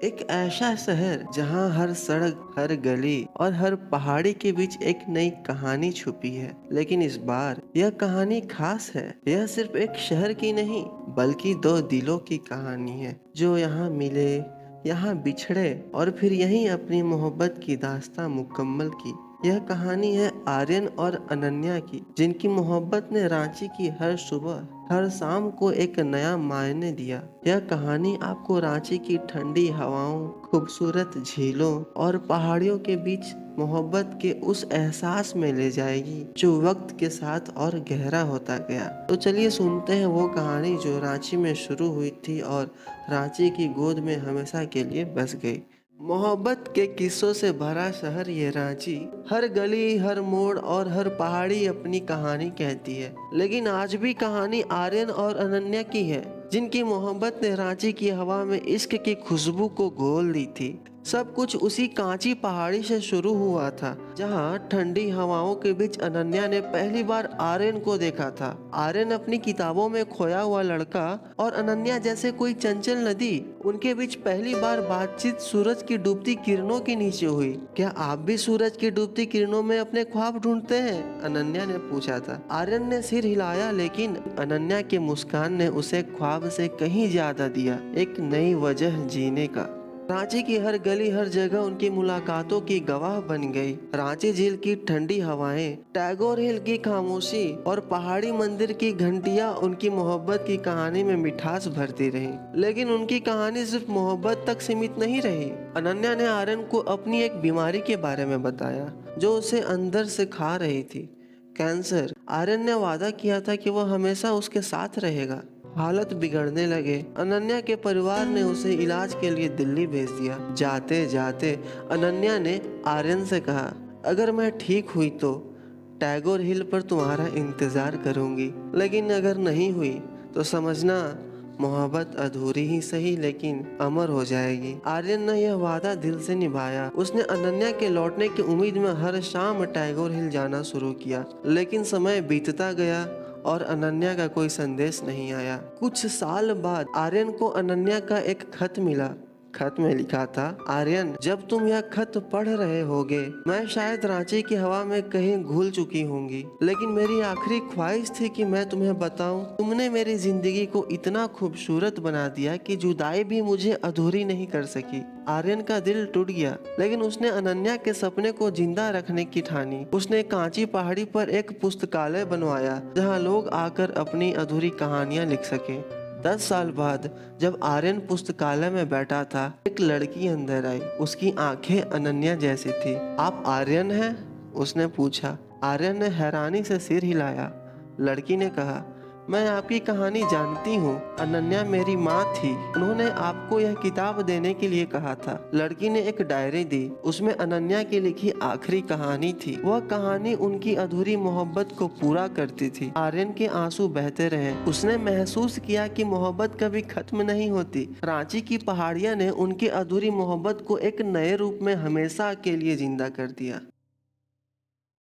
एक ऐसा शहर जहां हर सड़क, हर गली और हर पहाड़ी के बीच एक नई कहानी छुपी है। लेकिन इस बार यह कहानी खास है। यह सिर्फ एक शहर की नहीं, बल्कि दो दिलों की कहानी है जो यहाँ मिले, यहाँ बिछड़े और फिर यहीं अपनी मोहब्बत की दास्तां मुकम्मल की। यह कहानी है आर्यन और अनन्या की, जिनकी मोहब्बत ने रांची की हर सुबह, हर शाम को एक नया मायने दिया। यह कहानी आपको रांची की ठंडी हवाओं, खूबसूरत झीलों और पहाड़ियों के बीच मोहब्बत के उस एहसास में ले जाएगी जो वक्त के साथ और गहरा होता गया। तो चलिए सुनते हैं वो कहानी जो रांची में शुरू हुई थी और रांची की गोद में हमेशा के लिए बस गई। मोहब्बत के किस्सों से भरा शहर ये रांची, हर गली, हर मोड़ और हर पहाड़ी अपनी कहानी कहती है। लेकिन आज भी कहानी आर्यन और अनन्या की है, जिनकी मोहब्बत ने रांची की हवा में इश्क की खुशबू को घोल दी थी। सब कुछ उसी कांची पहाड़ी से शुरू हुआ था, जहां ठंडी हवाओं के बीच अनन्या ने पहली बार आर्यन को देखा था। आर्यन अपनी किताबों में खोया हुआ लड़का और अनन्या जैसे कोई चंचल नदी, उनके बीच पहली बार बातचीत सूरज की डूबती किरणों के नीचे हुई। क्या आप भी सूरज की डूबती किरणों में अपने ख्वाब ढूंढते हैं? अनन्या ने पूछा था। आर्यन ने सिर हिलाया, लेकिन अनन्या के मुस्कान ने उसे ख्वाब से कहीं ज्यादा दिया, एक नई वजह जीने का। रांची की हर गली, हर जगह उनकी मुलाकातों की गवाह बन गई। रांची झील की ठंडी हवाएं, टैगोर हिल की खामोशी और पहाड़ी मंदिर की घंटियां उनकी मोहब्बत की कहानी में मिठास भरती रही। लेकिन उनकी कहानी सिर्फ मोहब्बत तक सीमित नहीं रही। अनन्या ने आर्यन को अपनी एक बीमारी के बारे में बताया जो उसे अंदर से खा रही थी, कैंसर। आर्यन ने वादा किया था कि वह हमेशा उसके साथ रहेगा। हालत बिगड़ने लगे। अनन्या के परिवार ने उसे इलाज के लिए दिल्ली भेज दिया। जाते जाते अनन्या ने आर्यन से कहा, अगर मैं ठीक हुई तो टैगोर हिल पर तुम्हारा इंतजार करूंगी, लेकिन अगर नहीं हुई तो समझना मोहब्बत अधूरी ही सही लेकिन अमर हो जाएगी। आर्यन ने यह वादा दिल से निभाया। उसने अनन्या के लौटने की उम्मीद में हर शाम टैगोर हिल जाना शुरू किया। लेकिन समय बीतता गया और अनन्या का कोई संदेश नहीं आया। कुछ साल बाद आर्यन को अनन्या का एक खत मिला। खत में लिखा था, आर्यन, जब तुम यह खत पढ़ रहे होगे, मैं शायद रांची की हवा में कहीं घुल चुकी होंगी, लेकिन मेरी आखिरी ख्वाहिश थी कि मैं तुम्हें बताऊं, तुमने मेरी जिंदगी को इतना खूबसूरत बना दिया कि जुदाई भी मुझे अधूरी नहीं कर सकी। आर्यन का दिल टूट गया, लेकिन उसने अनन्या के सपने को जिंदा रखने की ठानी। उसने कांची पहाड़ी पर एक पुस्तकालय बनवाया जहां लोग आकर अपनी अधूरी कहानियां लिख सके। 10 साल बाद जब आर्यन पुस्तकालय में बैठा था, एक लड़की अंदर आई। उसकी आंखें अनन्या जैसी थी। आप आर्यन हैं? उसने पूछा। आर्यन ने हैरानी से सिर हिलाया। लड़की ने कहा, मैं आपकी कहानी जानती हूँ। अनन्या मेरी माँ थी, उन्होंने आपको यह किताब देने के लिए कहा था। लड़की ने एक डायरी दी, उसमें अनन्या की लिखी आखिरी कहानी थी। वह कहानी उनकी अधूरी मोहब्बत को पूरा करती थी। आर्यन के आंसू बहते रहे। उसने महसूस किया कि मोहब्बत कभी खत्म नहीं होती। रांची की पहाड़ियां ने उनकी अधूरी मोहब्बत को एक नए रूप में हमेशा के लिए जिंदा कर दिया।